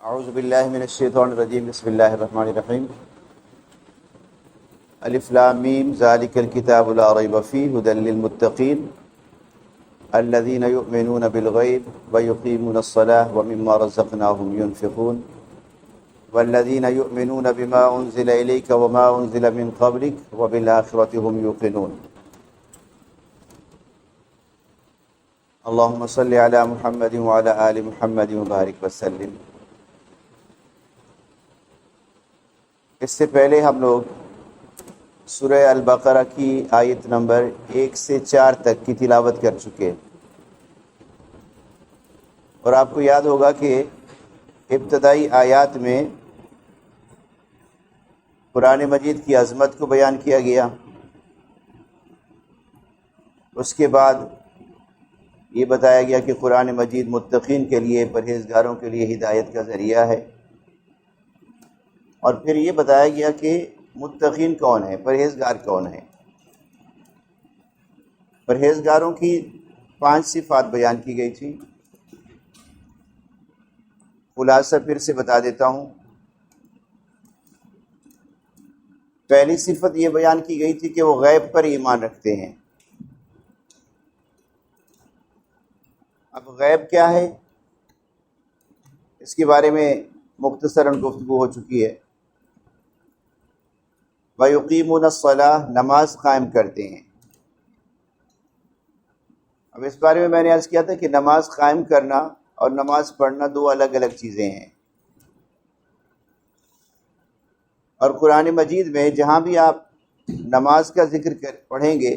اعوذ باللہ من الشیطان الرجیم بسم اللہ الرحمن الرحیم الف لام میم ذالک الکتاب لا ریب فیہ ھدی للمتقین الذین یؤمنون بالغیب ویقیمون الصلاة ومما رزقناہم ینفقون والذین یؤمنون بما انزل الیک وما انزل من قبلک وبالآخرۃ ھم یوقنون اللہم صل علی محمد وعلی آل محمد وبارک وسلم۔ اس سے پہلے ہم لوگ سورہ البقرہ کی آیت نمبر 1 سے 4 تک کی تلاوت کر چکے، اور آپ کو یاد ہوگا کہ ابتدائی آیات میں قرآن مجید کی عظمت کو بیان کیا گیا، اس کے بعد یہ بتایا گیا کہ قرآن مجید متقین کے لیے، پرہیزگاروں کے لیے ہدایت کا ذریعہ ہے، اور پھر یہ بتایا گیا کہ متقین کون ہیں، پرہیزگار کون ہیں۔ پرہیزگاروں کی 5 صفات بیان کی گئی تھی، خلاصہ پھر سے بتا دیتا ہوں۔ پہلی صفت یہ بیان کی گئی تھی کہ وہ غیب پر ایمان رکھتے ہیں۔ اب غیب کیا ہے، اس کے بارے میں مختصراً گفتگو ہو چکی ہے۔ وَيُقِيمُونَ الصَّلَاةَ، نماز قائم کرتے ہیں۔ اب اس بارے میں نے عرض کیا تھا کہ نماز قائم کرنا اور نماز پڑھنا 2 الگ الگ چیزیں ہیں، اور قرآن مجید میں جہاں بھی آپ نماز کا ذکر پڑھیں گے،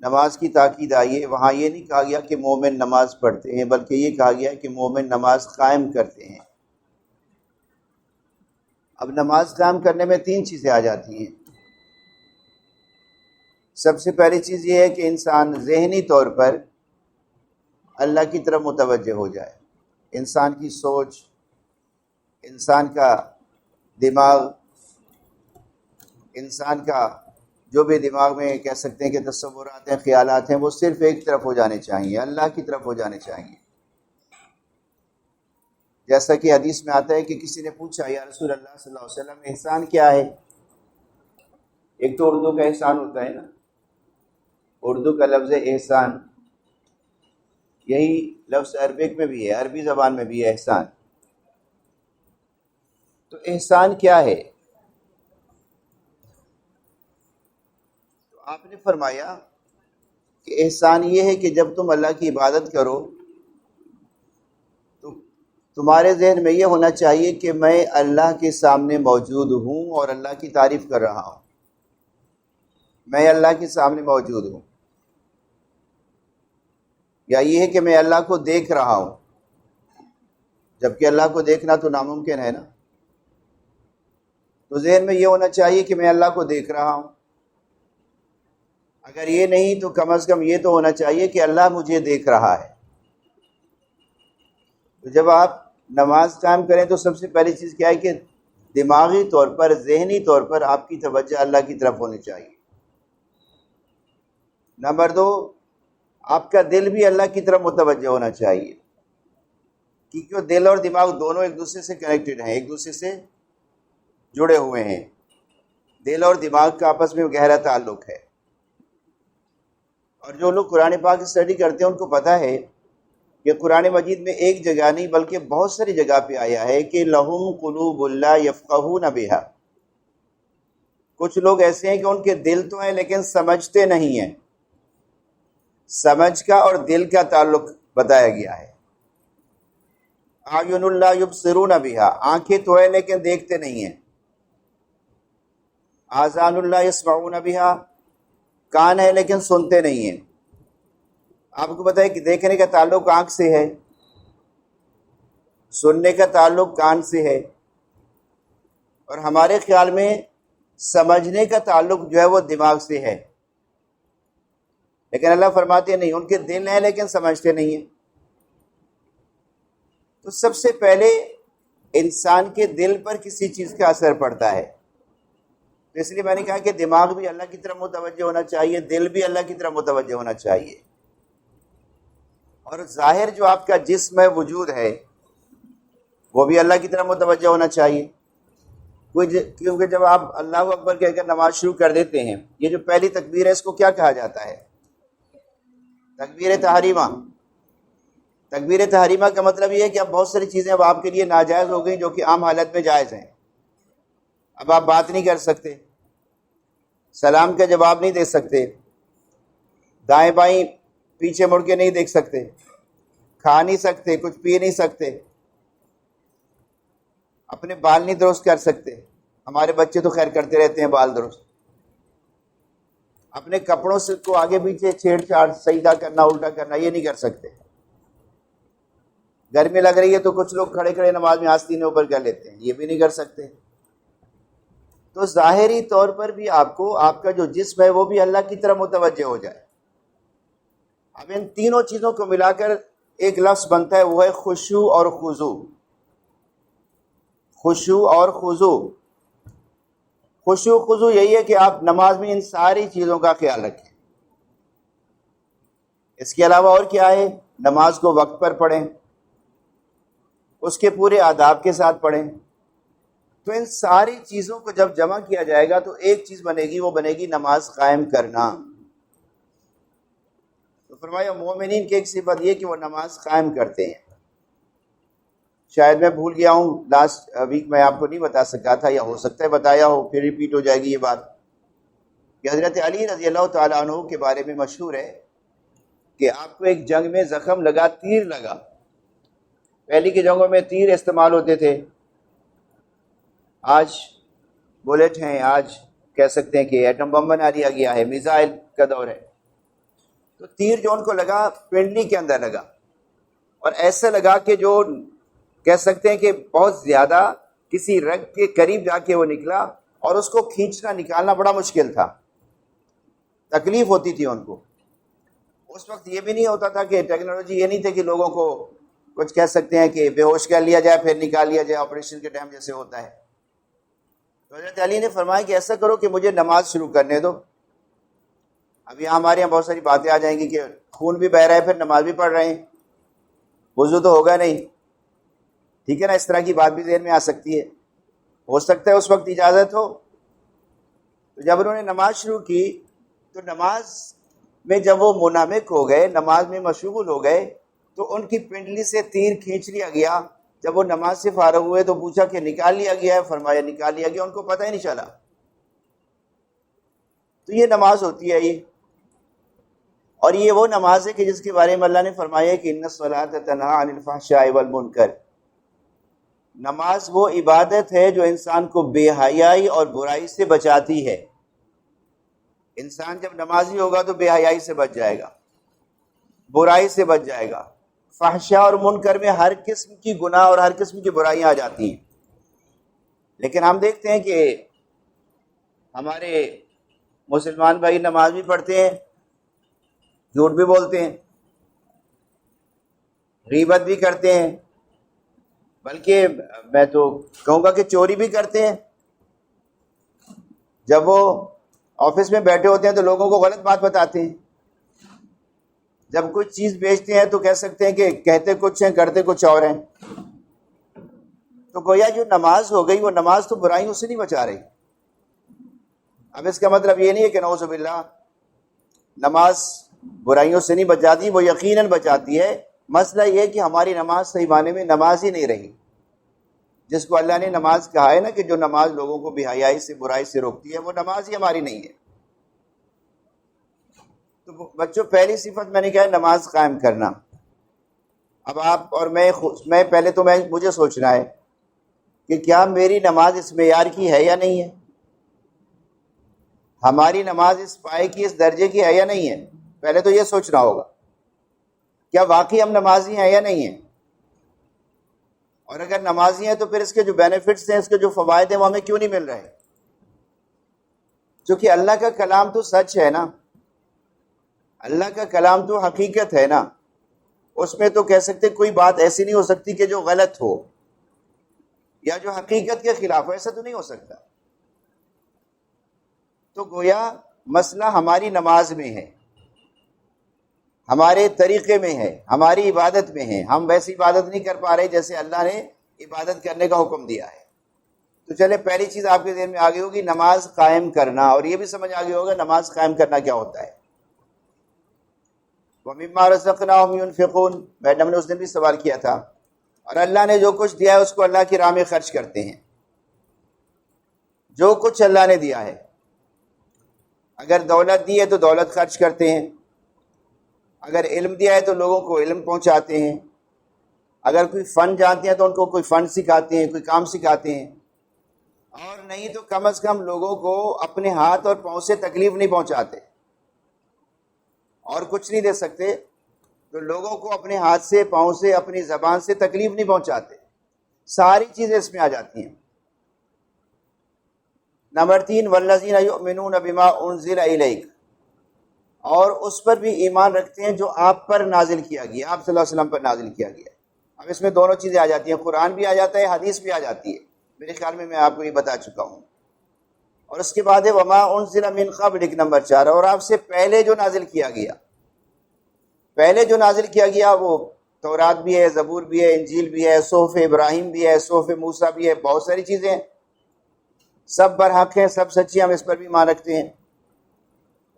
نماز کی تاکید آئی ہے، وہاں یہ نہیں کہا گیا کہ مومن نماز پڑھتے ہیں، بلکہ یہ کہا گیا کہ مومن نماز قائم کرتے ہیں۔ اب نماز قائم کرنے میں 3 چیزیں آ جاتی ہیں۔ سب سے پہلی چیز یہ ہے کہ انسان ذہنی طور پر اللہ کی طرف متوجہ ہو جائے، انسان کی سوچ، انسان کا دماغ، انسان کا جو بھی دماغ میں کہہ سکتے ہیں کہ تصورات ہیں، خیالات ہیں، وہ صرف ایک طرف ہو جانے چاہیے، اللہ کی طرف ہو جانے چاہیے۔ جیسا کہ حدیث میں آتا ہے کہ کسی نے پوچھا، یا رسول اللہ صلی اللہ علیہ وسلم، احسان کیا ہے؟ ایک تو اردو کا احسان ہوتا ہے نا، اردو کا لفظ احسان، یہی لفظ عربک میں بھی ہے، عربی زبان میں بھی ہے احسان۔ تو احسان کیا ہے؟ تو آپ نے فرمایا کہ احسان یہ ہے کہ جب تم اللہ کی عبادت کرو تو تمہارے ذہن میں یہ ہونا چاہیے کہ میں اللہ کے سامنے موجود ہوں اور اللہ کی تعریف کر رہا ہوں، میں اللہ کے سامنے موجود ہوں، یا یہ ہے کہ میں اللہ کو دیکھ رہا ہوں، جبکہ اللہ کو دیکھنا تو ناممکن ہے نا۔ تو ذہن میں یہ ہونا چاہیے کہ میں اللہ کو دیکھ رہا ہوں، اگر یہ نہیں تو کم از کم یہ تو ہونا چاہیے کہ اللہ مجھے دیکھ رہا ہے۔ تو جب آپ نماز قائم کریں تو سب سے پہلی چیز کیا ہے کہ دماغی طور پر، ذہنی طور پر آپ کی توجہ اللہ کی طرف ہونی چاہیے۔ نمبر 2، آپ کا دل بھی اللہ کی طرف متوجہ ہونا چاہیے، کیونکہ دل اور دماغ دونوں ایک دوسرے سے کنیکٹڈ ہیں، ایک دوسرے سے جڑے ہوئے ہیں۔ دل اور دماغ کا آپس میں گہرا تعلق ہے، اور جو لوگ قرآن پاک اسٹڈی کرتے ہیں ان کو پتہ ہے کہ قرآن مجید میں ایک جگہ نہیں بلکہ بہت ساری جگہ پہ آیا ہے کہ لَهُمْ قُلُوبٌ لَا يَفْقَهُونَ بِهَا، کچھ لوگ ایسے ہیں کہ ان کے دل تو ہیں لیکن سمجھتے نہیں ہیں۔ سمجھ کا اور دل کا تعلق بتایا گیا ہے۔ اعین لا یبصرون بہا، آنکھیں تو ہیں لیکن دیکھتے نہیں ہیں۔ آذان لا یسمعون بہا، کان ہے لیکن سنتے نہیں ہیں۔ آپ کو پتہ ہے کہ دیکھنے کا تعلق آنکھ سے ہے، سننے کا تعلق کان سے ہے، اور ہمارے خیال میں سمجھنے کا تعلق جو ہے وہ دماغ سے ہے، لیکن اللہ فرماتے ہیں نہیں، ان کے دل ہیں لیکن سمجھتے نہیں ہیں۔ تو سب سے پہلے انسان کے دل پر کسی چیز کا اثر پڑتا ہے، تو اس لیے میں نے کہا کہ دماغ بھی اللہ کی طرف متوجہ ہونا چاہیے، دل بھی اللہ کی طرف متوجہ ہونا چاہیے، اور ظاہر جو آپ کا جسم ہے، وجود ہے، وہ بھی اللہ کی طرف متوجہ ہونا چاہیے. کیونکہ جب آپ اللہ اکبر کہہ کر نماز شروع کر دیتے ہیں، یہ جو پہلی تکبیر ہے اس کو کیا کہا جاتا ہے؟ تکبیر تحریمہ. تکبیر تحریمہ کا مطلب یہ ہے کہ اب بہت ساری چیزیں اب آپ کے لیے ناجائز ہو گئی جو کہ عام حالت میں جائز ہیں. اب آپ بات نہیں کر سکتے، سلام کا جواب نہیں دے سکتے، دائیں بائیں پیچھے مڑ کے نہیں دیکھ سکتے، کھا نہیں سکتے، کچھ پی نہیں سکتے، اپنے بال نہیں درست کر سکتے. ہمارے بچے تو خیر کرتے رہتے ہیں بال درست. اپنے کپڑوں سے کو آگے پیچھے چھیڑ چھاڑ، سجدہ کرنا، الٹا کرنا، یہ نہیں کر سکتے. گرمی لگ رہی ہے تو کچھ لوگ کھڑے کھڑے نماز میں آستینے اوپر کر لیتے ہیں، یہ بھی نہیں کر سکتے. تو ظاہری طور پر بھی آپ کو آپ کا جو جسم ہے وہ بھی اللہ کی طرف متوجہ ہو جائے. اب ان تینوں چیزوں کو ملا کر ایک لفظ بنتا ہے، وہ ہے خشوع اور خضوع. خشوع اور خضوع. خشوع خضوع یہی ہے کہ آپ نماز میں ان ساری چیزوں کا خیال رکھیں. اس کے علاوہ اور کیا ہے؟ نماز کو وقت پر پڑھیں، اس کے پورے آداب کے ساتھ پڑھیں. تو ان ساری چیزوں کو جب جمع کیا جائے گا تو ایک چیز بنے گی، وہ بنے گی نماز قائم کرنا. تو فرمایا مومنین کی ایک صفت یہ کہ وہ نماز قائم کرتے ہیں. شاید میں بھول گیا ہوں، لاسٹ ویک میں آپ کو نہیں بتا سکا تھا، یا ہو سکتا ہے بتایا ہو، پھر ریپیٹ ہو جائے گی یہ بات، کہ حضرت علی رضی اللہ تعالیٰ عنہ کے بارے میں مشہور ہے کہ آپ کو ایک جنگ میں زخم لگا، تیر لگا. پہلی کی جنگوں میں تیر استعمال ہوتے تھے، آج بولٹ ہیں، آج کہہ سکتے ہیں کہ ایٹم بم بنا دیا گیا ہے، میزائل کا دور ہے. تو تیر جو ان کو لگا پنڈلی کے اندر لگا، اور ایسا لگا کہ جو کہہ سکتے ہیں کہ بہت زیادہ کسی رگ کے قریب جا کے وہ نکلا، اور اس کو کھینچنا نکالنا بڑا مشکل تھا، تکلیف ہوتی تھی ان کو. اس وقت یہ بھی نہیں ہوتا تھا کہ ٹیکنالوجی یہ نہیں تھی کہ لوگوں کو کچھ کہہ سکتے ہیں کہ بے ہوش کر لیا جائے پھر نکال لیا جائے آپریشن کے ٹائم جیسے ہوتا ہے. تو حضرت علی نے فرمایا کہ ایسا کرو کہ مجھے نماز شروع کرنے دو. اب یہاں ہمارے یہاں بہت ساری باتیں آ جائیں گی کہ خون بھی بہ رہا ہے پھر نماز بھی پڑھ رہے ہیں، وضو تو ہوگا نہیں، ٹھیک ہے نا، اس طرح کی بات بھی ذہن میں آ سکتی ہے. ہو سکتا ہے اس وقت اجازت ہو. تو جب انہوں نے نماز شروع کی تو نماز میں جب وہ منہمک ہو گئے، نماز میں مشغول ہو گئے، تو ان کی پنڈلی سے تیر کھینچ لیا گیا. جب وہ نماز سے فارغ ہوئے تو پوچھا کہ نکال لیا گیا ہے؟ فرمایا نکال لیا گیا. ان کو پتہ ہی نہیں چلا. تو یہ نماز ہوتی ہے یہ، اور یہ وہ نماز ہے کہ جس کے بارے میں اللہ نے فرمایا کہ ان الصلاۃ تنہی عن الفحشاء والمنکر. نماز وہ عبادت ہے جو انسان کو بے حیائی اور برائی سے بچاتی ہے. انسان جب نمازی ہوگا تو بے حیائی سے بچ جائے گا، برائی سے بچ جائے گا. فحشاء اور منکر میں ہر قسم کی گناہ اور ہر قسم کی برائیاں آ جاتی ہیں. لیکن ہم دیکھتے ہیں کہ ہمارے مسلمان بھائی نماز بھی پڑھتے ہیں، جھوٹ بھی بولتے ہیں، غیبت بھی کرتے ہیں، بلکہ میں تو کہوں گا کہ چوری بھی کرتے ہیں. جب وہ آفس میں بیٹھے ہوتے ہیں تو لوگوں کو غلط بات بتاتے ہیں. جب کچھ چیز بیچتے ہیں تو کہہ سکتے ہیں کہ کہتے کچھ ہیں کرتے کچھ اور ہیں. تو گویا جو نماز ہو گئی وہ نماز تو برائیوں سے نہیں بچا رہی. اب اس کا مطلب یہ نہیں ہے کہ نعوذ باللہ نماز برائیوں سے نہیں بچاتی، وہ یقیناً بچاتی ہے. مسئلہ یہ کہ ہماری نماز صحیح معنی میں نماز ہی نہیں رہی. جس کو اللہ نے نماز کہا ہے نا کہ جو نماز لوگوں کو بے حیائی سے برائی سے روکتی ہے، وہ نماز ہی ہماری نہیں ہے. تو بچوں پہلی صفت میں نے کہا ہے نماز قائم کرنا. اب آپ اور میں پہلے تو مجھے سوچنا ہے کہ کیا میری نماز اس معیار کی ہے یا نہیں ہے، ہماری نماز اس پائے کی اس درجے کی ہے یا نہیں ہے. پہلے تو یہ سوچنا ہوگا کیا واقعی ہم نمازی ہیں یا نہیں ہیں. اور اگر نمازی ہیں تو پھر اس کے جو بینیفٹس ہیں، اس کے جو فوائد ہیں، وہ ہمیں کیوں نہیں مل رہے. چونکہ اللہ کا کلام تو سچ ہے نا، اللہ کا کلام تو حقیقت ہے نا. اس میں تو کہہ سکتے کوئی بات ایسی نہیں ہو سکتی کہ جو غلط ہو یا جو حقیقت کے خلاف ہو، ایسا تو نہیں ہو سکتا. تو گویا مسئلہ ہماری نماز میں ہے، ہمارے طریقے میں ہے، ہماری عبادت میں ہے. ہم ویسی عبادت نہیں کر پا رہے جیسے اللہ نے عبادت کرنے کا حکم دیا ہے۔ تو چلے پہلی چیز آپ کے ذہن میں آ گئی ہوگی نماز قائم کرنا، اور یہ بھی سمجھ آ گیا ہوگا نماز قائم کرنا کیا ہوتا ہے۔ وَمِمَّا رَزَقْنَاهُمْ يُنْفِقُونَ، میڈم نے اس دن بھی سوال کیا تھا، اور اللہ نے جو کچھ دیا ہے اس کو اللہ کی راہ میں خرچ کرتے ہیں۔ جو کچھ اللہ نے دیا ہے، اگر دولت دی ہے تو دولت خرچ کرتے ہیں، اگر علم دیا ہے تو لوگوں کو علم پہنچاتے ہیں، اگر کوئی فن جانتے ہیں تو ان کو کوئی فن سکھاتے ہیں، کوئی کام سکھاتے ہیں، اور نہیں تو کم از کم لوگوں کو اپنے ہاتھ اور پاؤں سے تکلیف نہیں پہنچاتے، اور کچھ نہیں دے سکتے تو لوگوں کو اپنے ہاتھ سے، پاؤں سے، اپنی زبان سے تکلیف نہیں پہنچاتے۔ ساری چیزیں اس میں آ جاتی ہیں۔ نمبر 3، والذین یؤمنون بما انزل الیک، اور اس پر بھی ایمان رکھتے ہیں جو آپ پر نازل کیا گیا، آپ صلی اللہ علیہ وسلم پر نازل کیا گیا۔ اب اس میں دونوں چیزیں آ جاتی ہیں، قرآن بھی آ جاتا ہے، حدیث بھی آ جاتی ہے، میرے خیال میں آپ کو یہ بتا چکا ہوں۔ اور اس کے بعد ہے وما انزل من قبلک، نمبر 4، اور آپ سے پہلے جو نازل کیا گیا، پہلے جو نازل کیا گیا وہ تورات بھی ہے، زبور بھی ہے، انجیل بھی ہے، صحف ابراہیم بھی ہے، صحف موسیٰ بھی ہے، بہت ساری چیزیں ہیں، سب برحق ہیں، سب سچی، ہم اس پر بھی ایمان رکھتے ہیں۔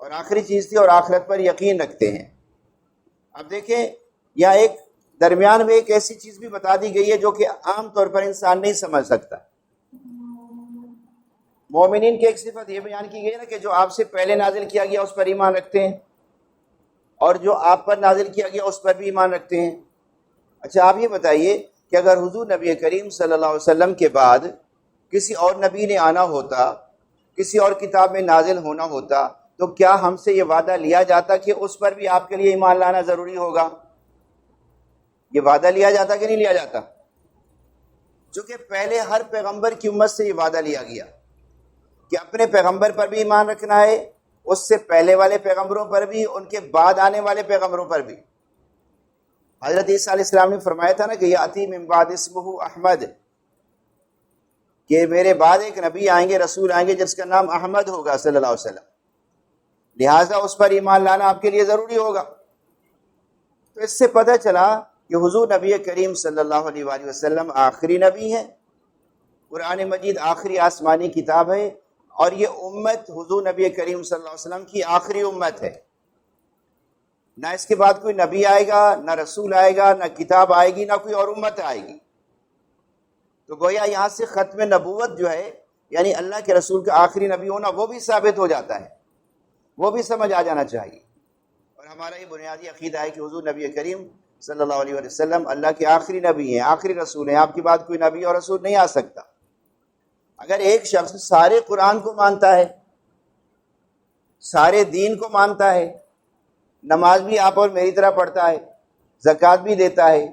اور آخری چیز تھی اور آخرت پر یقین رکھتے ہیں۔ اب دیکھیں یہاں ایک درمیان میں ایک ایسی چیز بھی بتا دی گئی ہے جو کہ عام طور پر انسان نہیں سمجھ سکتا۔ مومنین کی ایک صفت یہ بیان کی گئی ہے نا کہ جو آپ سے پہلے نازل کیا گیا اس پر ایمان رکھتے ہیں، اور جو آپ پر نازل کیا گیا اس پر بھی ایمان رکھتے ہیں۔ اچھا آپ یہ بتائیے کہ اگر حضور نبی کریم صلی اللہ علیہ وسلم کے بعد کسی اور نبی نے آنا ہوتا، کسی اور کتاب میں نازل ہونا ہوتا، تو کیا ہم سے یہ وعدہ لیا جاتا کہ اس پر بھی آپ کے لیے ایمان لانا ضروری ہوگا؟ یہ وعدہ لیا جاتا کہ نہیں لیا جاتا؟ چونکہ پہلے ہر پیغمبر کی امت سے یہ وعدہ لیا گیا کہ اپنے پیغمبر پر بھی ایمان رکھنا ہے، اس سے پہلے والے پیغمبروں پر بھی، ان کے بعد آنے والے پیغمبروں پر بھی۔ حضرت عیسیٰ علیہ السلام نے فرمایا تھا نا کہ یاتی من بعد اسمہ احمد، کہ میرے بعد ایک نبی آئیں گے، رسول آئیں گے جس کا نام احمد ہوگا صلی اللہ علیہ وسلم، لہٰذا اس پر ایمان لانا آپ کے لیے ضروری ہوگا۔ تو اس سے پتہ چلا کہ حضور نبی کریم صلی اللہ علیہ وآلہ وسلم آخری نبی ہیں، قرآن مجید آخری آسمانی کتاب ہے، اور یہ امت حضور نبی کریم صلی اللہ علیہ وسلم کی آخری امت ہے۔ نہ اس کے بعد کوئی نبی آئے گا، نہ رسول آئے گا، نہ کتاب آئے گی، نہ کوئی اور امت آئے گی۔ تو گویا یہاں سے ختم نبوت جو ہے، یعنی اللہ کے رسول کا آخری نبی ہونا، وہ بھی ثابت ہو جاتا ہے، وہ بھی سمجھ آ جانا چاہیے۔ اور ہمارا یہ بنیادی عقیدہ ہے کہ حضور نبی کریم صلی اللہ علیہ وسلم اللہ کے آخری نبی ہیں، آخری رسول ہیں، آپ کے بعد کوئی نبی اور رسول نہیں آ سکتا۔ اگر ایک شخص سارے قرآن کو مانتا ہے، سارے دین کو مانتا ہے، نماز بھی آپ اور میری طرح پڑھتا ہے، زکوٰۃ بھی دیتا ہے،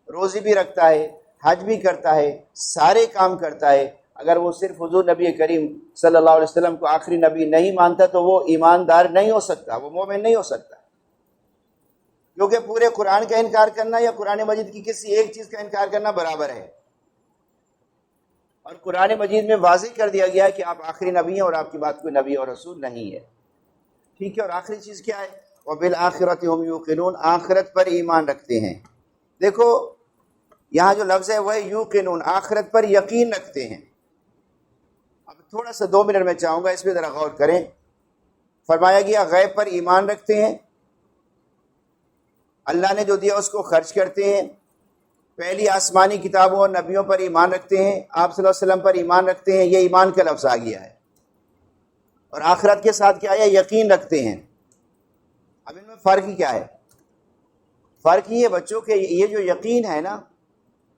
روزی بھی رکھتا ہے، حج بھی کرتا ہے، سارے کام کرتا ہے، اگر وہ صرف حضور نبی کریم صلی اللہ علیہ وسلم کو آخری نبی نہیں مانتا تو وہ ایماندار نہیں ہو سکتا، وہ مومن نہیں ہو سکتا، کیونکہ پورے قرآن کا انکار کرنا یا قرآن مجید کی کسی ایک چیز کا انکار کرنا برابر ہے۔ اور قرآن مجید میں واضح کر دیا گیا ہے کہ آپ آخری نبی ہیں اور آپ کی بات کوئی نبی اور رسول نہیں ہے، ٹھیک ہے۔ اور آخری چیز کیا ہے؟ وَبِالْآخِرَةِ هُمْ يُوقِنُونَ، آخرت پر ایمان رکھتے ہیں۔ دیکھو یہاں جو لفظ ہے وہ یوقنون، آخرت پر یقین رکھتے ہیں۔ اب تھوڑا سا 2 منٹ میں چاہوں گا اس پہ ذرا غور کریں۔ فرمایا گیا غیب پر ایمان رکھتے ہیں، اللہ نے جو دیا اس کو خرچ کرتے ہیں، پہلی آسمانی کتابوں اور نبیوں پر ایمان رکھتے ہیں، آپ صلی اللہ علیہ وسلم پر ایمان رکھتے ہیں، یہ ایمان کا لفظ آ گیا ہے۔ اور آخرت کے ساتھ کیا ہے؟ یقین رکھتے ہیں۔ اب ان میں فرق کیا ہے؟ فرق یہ بچوں کہ یہ جو یقین ہے نا،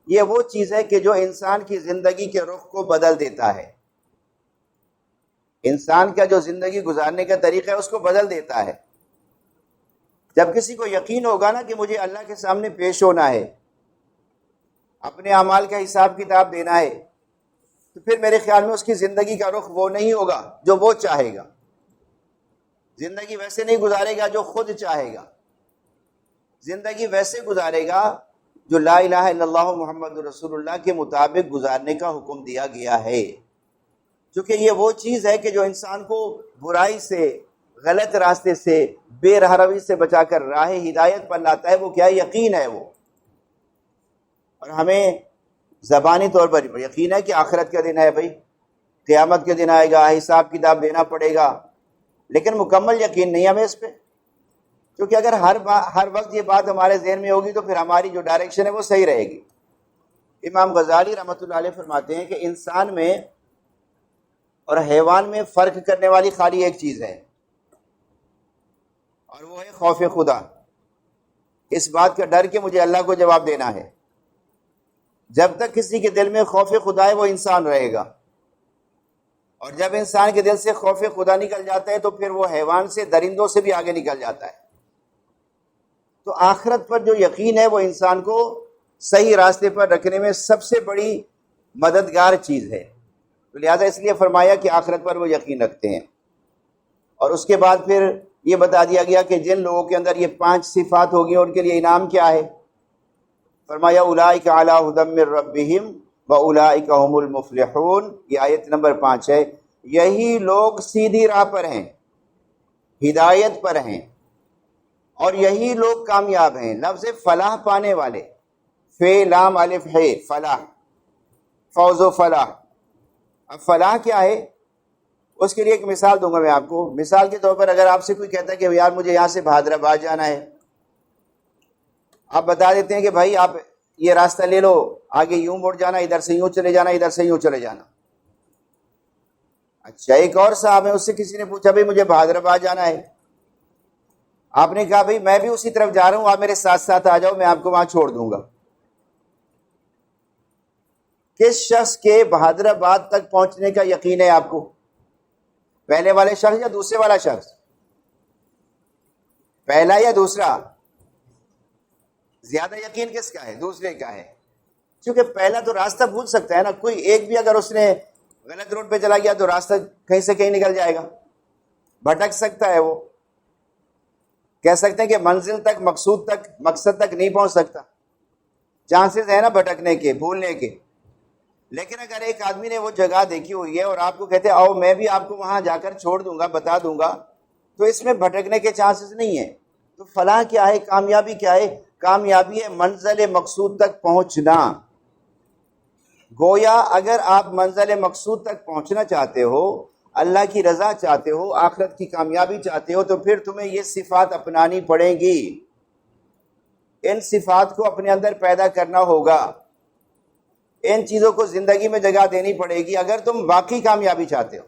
یہ وہ چیز ہے کہ جو انسان کی زندگی کے رخ کو بدل دیتا ہے، انسان کا جو زندگی گزارنے کا طریقہ ہے اس کو بدل دیتا ہے۔ جب کسی کو یقین ہوگا نا کہ مجھے اللہ کے سامنے پیش ہونا ہے، اپنے اعمال کا حساب کتاب دینا ہے، تو پھر میرے خیال میں اس کی زندگی کا رخ وہ نہیں ہوگا جو وہ چاہے گا، زندگی ویسے نہیں گزارے گا جو خود چاہے گا، زندگی ویسے گزارے گا جو لا الہ الا اللہ محمد رسول اللہ کے مطابق گزارنے کا حکم دیا گیا ہے۔ چونکہ یہ وہ چیز ہے کہ جو انسان کو برائی سے، غلط راستے سے، بے راہ روی سے بچا کر راہ ہدایت پر لاتا ہے، وہ کیا ہے؟ یقین ہے وہ۔ اور ہمیں زبانی طور پر یقین ہے کہ آخرت کا دن ہے بھائی، قیامت کے دن آئے گا، حساب کتاب دینا پڑے گا، لیکن مکمل یقین نہیں ہمیں اس پہ، کیونکہ اگر ہر وقت یہ بات ہمارے ذہن میں ہوگی تو پھر ہماری جو ڈائریکشن ہے وہ صحیح رہے گی۔ امام غزالی رحمۃ اللہ علیہ فرماتے ہیں کہ انسان میں اور حیوان میں فرق کرنے والی خالی ایک چیز ہے، اور وہ ہے خوف خدا، اس بات کا ڈر کہ مجھے اللہ کو جواب دینا ہے۔ جب تک کسی کے دل میں خوف خدا ہے وہ انسان رہے گا، اور جب انسان کے دل سے خوف خدا نکل جاتا ہے تو پھر وہ حیوان سے، درندوں سے بھی آگے نکل جاتا ہے۔ تو آخرت پر جو یقین ہے وہ انسان کو صحیح راستے پر رکھنے میں سب سے بڑی مددگار چیز ہے، تو لہٰذا اس لیے فرمایا کہ آخرت پر وہ یقین رکھتے ہیں۔ اور اس کے بعد پھر یہ بتا دیا گیا کہ جن لوگوں کے اندر یہ 5 صفات ہوگی ان کے لیے انعام کیا ہے۔ فرمایا اولئک علی ھدی من ربہم واولئک ھم المفلحون، یہ آیت نمبر 5 ہے۔ یہی لوگ سیدھی راہ پر ہیں، ہدایت پر ہیں، اور یہی لوگ کامیاب ہیں۔ لفظ فلاح پانے والے، فے لام الف ہے، فلاح، فوز و فلاح۔ اب فلاح کیا ہے، اس کے لیے ایک مثال دوں گا میں آپ کو۔ مثال کے طور پر اگر آپ سے کوئی کہتا ہے کہ یار مجھے یہاں سے بہادرآباد جانا ہے، آپ بتا دیتے ہیں کہ بھائی آپ یہ راستہ لے لو، آگے یوں مڑ جانا، ادھر سے یوں چلے جانا، ادھر سے یوں چلے جانا۔ اچھا، ایک اور صاحب ہے، اس سے کسی نے پوچھا بھائی مجھے بہادرآباد جانا ہے، آپ نے کہا بھائی میں بھی اسی طرف جا رہا ہوں، آپ میرے ساتھ ساتھ آ جاؤ، میں آپ کو وہاں چھوڑ دوں گا۔ کس شخص کے بہادرآباد تک پہنچنے کا یقین ہے آپ کو؟ پہلے والے شخص یا دوسرے والا شخص؟ پہلا یا دوسرا؟ زیادہ یقین کس کا ہے؟ دوسرے کا ہے، کیونکہ پہلا تو راستہ بھول سکتا ہے نا، کوئی ایک بھی اگر اس نے غلط روڈ پہ چلا گیا تو راستہ کہیں سے کہیں نکل جائے گا، بھٹک سکتا ہے، وہ کہہ سکتے ہیں کہ منزل تک، مقصود تک، مقصد تک نہیں پہنچ سکتا، چانسز ہے نا بھٹکنے کے، بھولنے کے۔ لیکن اگر ایک آدمی نے وہ جگہ دیکھی ہوئی ہے اور آپ کو کہتے ہیں آؤ میں بھی آپ کو وہاں جا کر چھوڑ دوں گا، بتا دوں گا، تو اس میں بھٹکنے کے چانسز نہیں ہیں۔ تو فلاح کیا ہے، کامیابی کیا ہے؟ کامیابی ہے منزل مقصود تک پہنچنا۔ گویا اگر آپ منزل مقصود تک پہنچنا چاہتے ہو، اللہ کی رضا چاہتے ہو، آخرت کی کامیابی چاہتے ہو، تو پھر تمہیں یہ صفات اپنانی پڑیں گی، ان صفات کو اپنے اندر پیدا کرنا ہوگا، ان چیزوں کو زندگی میں جگہ دینی پڑے گی اگر تم واقعی کامیابی چاہتے ہو۔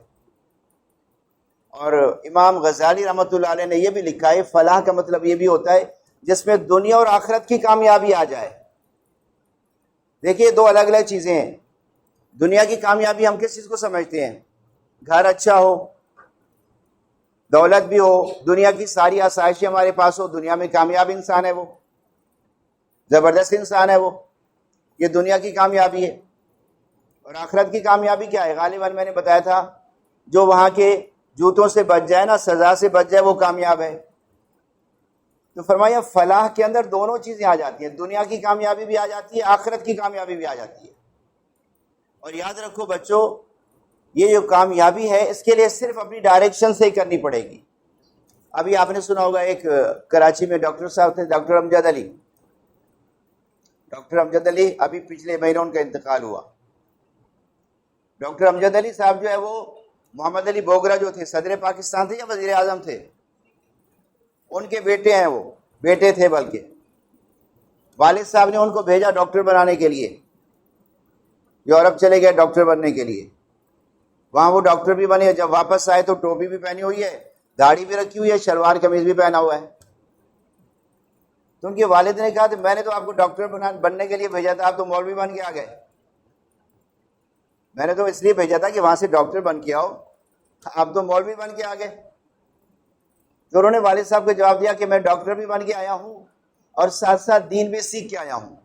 اور امام غزالی رحمۃ اللہ علیہ نے یہ بھی لکھا ہے، فلاح کا مطلب یہ بھی ہوتا ہے جس میں دنیا اور آخرت کی کامیابی آ جائے۔ دیکھیے دو الگ الگ چیزیں ہیں۔ دنیا کی کامیابی ہم کس چیز کو سمجھتے ہیں؟ گھر اچھا ہو، دولت بھی ہو، دنیا کی ساری آسائشیں ہمارے پاس ہو، دنیا میں کامیاب انسان ہے، وہ زبردست انسان ہے، وہ یہ دنیا کی کامیابی ہے۔ اور آخرت کی کامیابی کیا ہے؟ غالباً میں نے بتایا تھا جو وہاں کے جوتوں سے بچ جائے نا، سزا سے بچ جائے، وہ کامیاب ہے۔ تو فرمایا فلاح کے اندر دونوں چیزیں آ جاتی ہیں، دنیا کی کامیابی بھی آ جاتی ہے، آخرت کی کامیابی بھی آ جاتی ہے۔ اور یاد رکھو بچوں، یہ جو کامیابی ہے اس کے لیے صرف اپنی ڈائریکشن سے ہی کرنی پڑے گی۔ ابھی آپ نے سنا ہوگا ایک کراچی میں ڈاکٹر صاحب تھے، ڈاکٹر امجد علی۔ ڈاکٹر امجد علی ابھی پچھلے مہینے ان کا انتقال ہوا۔ ڈاکٹر امجد علی صاحب جو ہے وہ محمد علی بوگرا جو تھے، صدر پاکستان تھے یا وزیر اعظم تھے، ان کے بیٹے ہیں، وہ بیٹے تھے بلکہ۔ والد صاحب نے ان کو بھیجا ڈاکٹر بنانے کے لیے، یورپ چلے گئے ڈاکٹر بننے کے لیے، وہاں وہ ڈاکٹر بھی بنے۔ جب واپس آئے تو ٹوپی بھی پہنی ہوئی ہے، داڑھی بھی رکھی ہوئی ہے، شلوار قمیض بھی پہنا ہوا ہے۔ تو ان کے والد نے کہا کہ میں نے تو آپ کو ڈاکٹر بننے کے لیے بھیجا تھا، آپ تو مولوی بن کے آ گئے۔ میں نے تو اس لیے بھیجا تھا کہ وہاں سے ڈاکٹر بن کے آؤ، آپ تو مولوی بن کے آ گئے۔ تو انہوں نے والد صاحب کو جواب دیا کہ میں ڈاکٹر بھی بن کے آیا ہوں اور ساتھ ساتھ دین بھی سیکھ کے آیا ہوں۔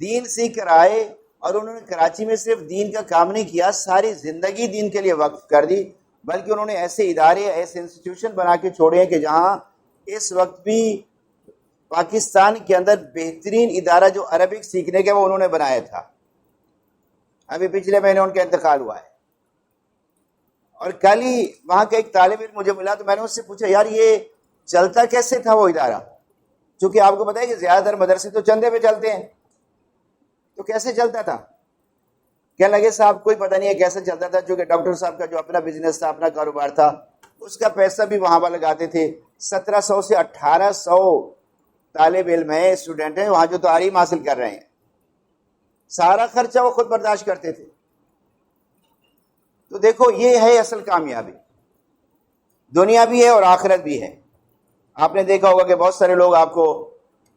دین سیکھ کر آئے، اور انہوں نے کراچی میں صرف دین کا کام نہیں کیا، ساری زندگی دین کے لیے وقف کر دی، بلکہ انہوں نے ایسے ادارے، ایسے انسٹیٹیوشن بنا کے چھوڑے ہیں کہ جہاں اس وقت بھی پاکستان کے اندر بہترین ادارہ جو عربک سیکھنے کا وہ انہوں نے بنایا تھا۔ ابھی پچھلے مہینے ان کا انتقال ہوا ہے۔ اور کل ہی وہاں کا ایک طالب علم مجھے ملا، تو میں نے اس سے پوچھا یار یہ چلتا کیسے تھا وہ ادارہ؟ چونکہ آپ کو پتہ ہے کہ زیادہ تر مدرسے تو چندے پہ چلتے ہیں، تو کیسے چلتا تھا؟ کہنے لگے صاحب کوئی پتہ نہیں ہے کیسے چلتا تھا، چونکہ ڈاکٹر صاحب کا جو اپنا بزنس تھا، اپنا کاروبار تھا، اس کا پیسہ بھی وہاں پر لگاتے تھے. 1700 سے 1800 طالب علم ہیں، اسٹوڈنٹ ہیں وہاں جو تعلیم حاصل کر رہے ہیں، سارا خرچہ وہ خود برداشت کرتے تھے. تو دیکھو یہ ہے اصل کامیابی، دنیا بھی ہے اور آخرت بھی ہے. آپ نے دیکھا ہوگا کہ بہت سارے لوگ آپ کو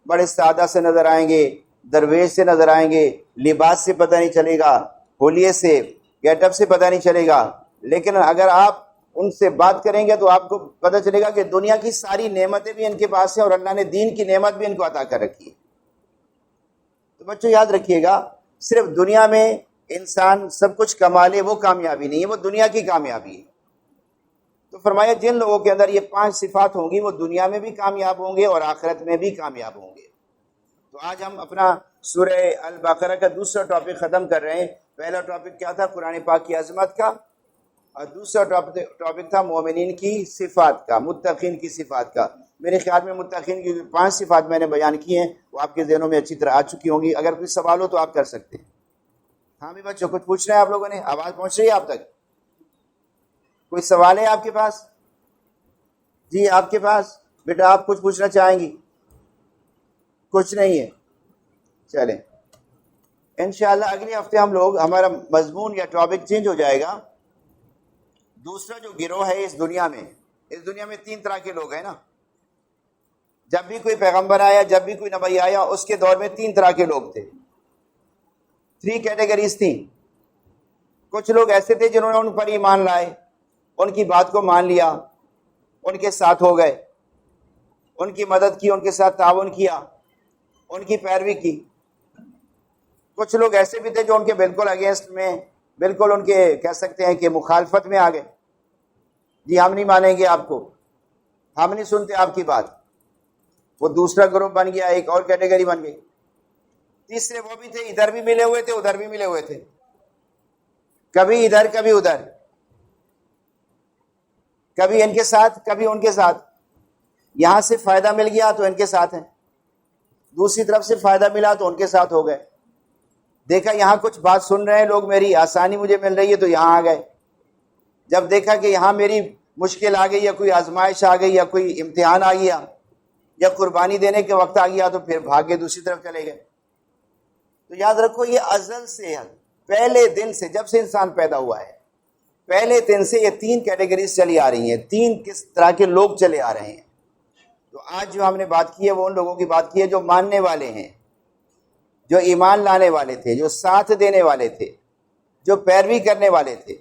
بڑے سادہ سے نظر آئیں گے، درویش سے نظر آئیں گے، لباس سے پتہ نہیں چلے گا، ہولیے سے، گیٹ اپ سے پتہ نہیں چلے گا، لیکن اگر آپ ان سے بات کریں گے تو آپ کو پتہ چلے گا کہ دنیا کی ساری نعمتیں بھی ان کے پاس ہیں اور اللہ نے دین کی نعمت بھی ان کو عطا کر رکھی ہے. تو بچوں یاد رکھیے گا، صرف دنیا میں انسان سب کچھ کما لے وہ کامیابی نہیں ہے، وہ دنیا کی کامیابی ہے. تو فرمایا جن لوگوں کے اندر یہ 5 صفات ہوں گی وہ دنیا میں بھی کامیاب ہوں گے اور آخرت میں بھی کامیاب ہوں گے. تو آج ہم اپنا سورہ البقرہ کا دوسرا ٹاپک ختم کر رہے ہیں. پہلا ٹاپک کیا تھا؟ قرآن پاک کی عظمت کا، اور دوسرا ٹاپک تھا مومنین کی صفات کا، متقین کی صفات کا. میرے خیال میں متقین کی 5 صفات میں نے بیان کی ہیں، وہ آپ کے ذہنوں میں اچھی طرح آ چکی ہوں گی. اگر کوئی سوال ہو تو آپ کر سکتے ہیں. ہاں بھی بچوں کچھ پوچھنا ہے آپ لوگوں نے؟ آواز پہنچ رہی ہے آپ تک؟ کوئی سوال ہے آپ کے پاس؟ جی آپ کے پاس بیٹا آپ کچھ پوچھنا چاہیں گی؟ کچھ نہیں ہے. چلیں انشاءاللہ اگلے ہفتے ہم لوگ، ہمارا مضمون یا ٹاپک چینج ہو جائے گا. دوسرا جو گروہ ہے اس دنیا میں 3 طرح کے لوگ ہیں نا. جب بھی کوئی پیغمبر آیا، جب بھی کوئی نبی آیا، اس کے دور میں 3 طرح کے لوگ تھے. 3 کیٹیگریز تھیں. کچھ لوگ ایسے تھے جنہوں نے ان پر ایمان لائے، ان کی بات کو مان لیا، ان کے ساتھ ہو گئے، ان کی مدد کی، ان کے ساتھ تعاون کیا، ان کی پیروی کی. کچھ لوگ ایسے بھی تھے جو ان کے بالکل اگینسٹ میں، بالکل ان کے کہہ سکتے ہیں کہ مخالفت میں آ گئے. جی ہم نہیں مانیں گے آپ کو، ہم نہیں سنتے آپ کی بات. وہ دوسرا گروپ بن گیا، ایک اور کیٹیگری بن گئی. تیسرے وہ بھی تھے ادھر بھی ملے ہوئے تھے ادھر بھی ملے ہوئے تھے، کبھی ادھر کبھی ادھر، کبھی ان کے ساتھ کبھی ان کے ساتھ. یہاں سے فائدہ مل گیا تو ان کے ساتھ ہیں، دوسری طرف سے فائدہ ملا تو ان کے ساتھ ہو گئے. دیکھا یہاں کچھ بات سن رہے ہیں لوگ، میری آسانی مجھے مل رہی ہے تو یہاں آ گئے. جب دیکھا کہ یہاں میری مشکل آ گئی یا کوئی آزمائش آ گئی یا کوئی امتحان آ گیا یا قربانی دینے کے وقت آ گیا تو پھر بھاگ کے دوسری طرف چلے گئے. تو یاد رکھو یہ ازل سے، پہلے دن سے، جب سے انسان پیدا ہوا ہے پہلے دن سے یہ 3 کیٹیگریز چلی آ رہی ہیں، 3 کس طرح کے لوگ چلے آ رہے ہیں. تو آج جو ہم نے بات کی ہے وہ ان لوگوں کی بات کی ہے جو ماننے والے ہیں، جو ایمان لانے والے تھے، جو ساتھ دینے والے تھے، جو پیروی کرنے والے تھے.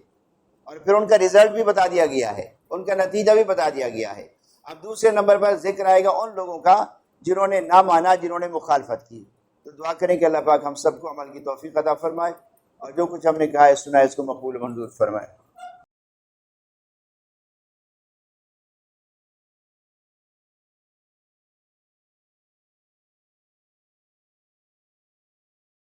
اور پھر ان کا رزلٹ بھی بتا دیا گیا ہے، ان کا نتیجہ بھی بتا دیا گیا ہے. اب دوسرے نمبر پر ذکر آئے گا ان لوگوں کا جنہوں نے نہ مانا، جنہوں نے مخالفت کی. تو دعا کریں کہ اللہ پاک ہم سب کو عمل کی توفیق عطا فرمائے، اور جو کچھ ہم نے کہا ہے سنا ہے اس کو مقبول و منظور فرمائے.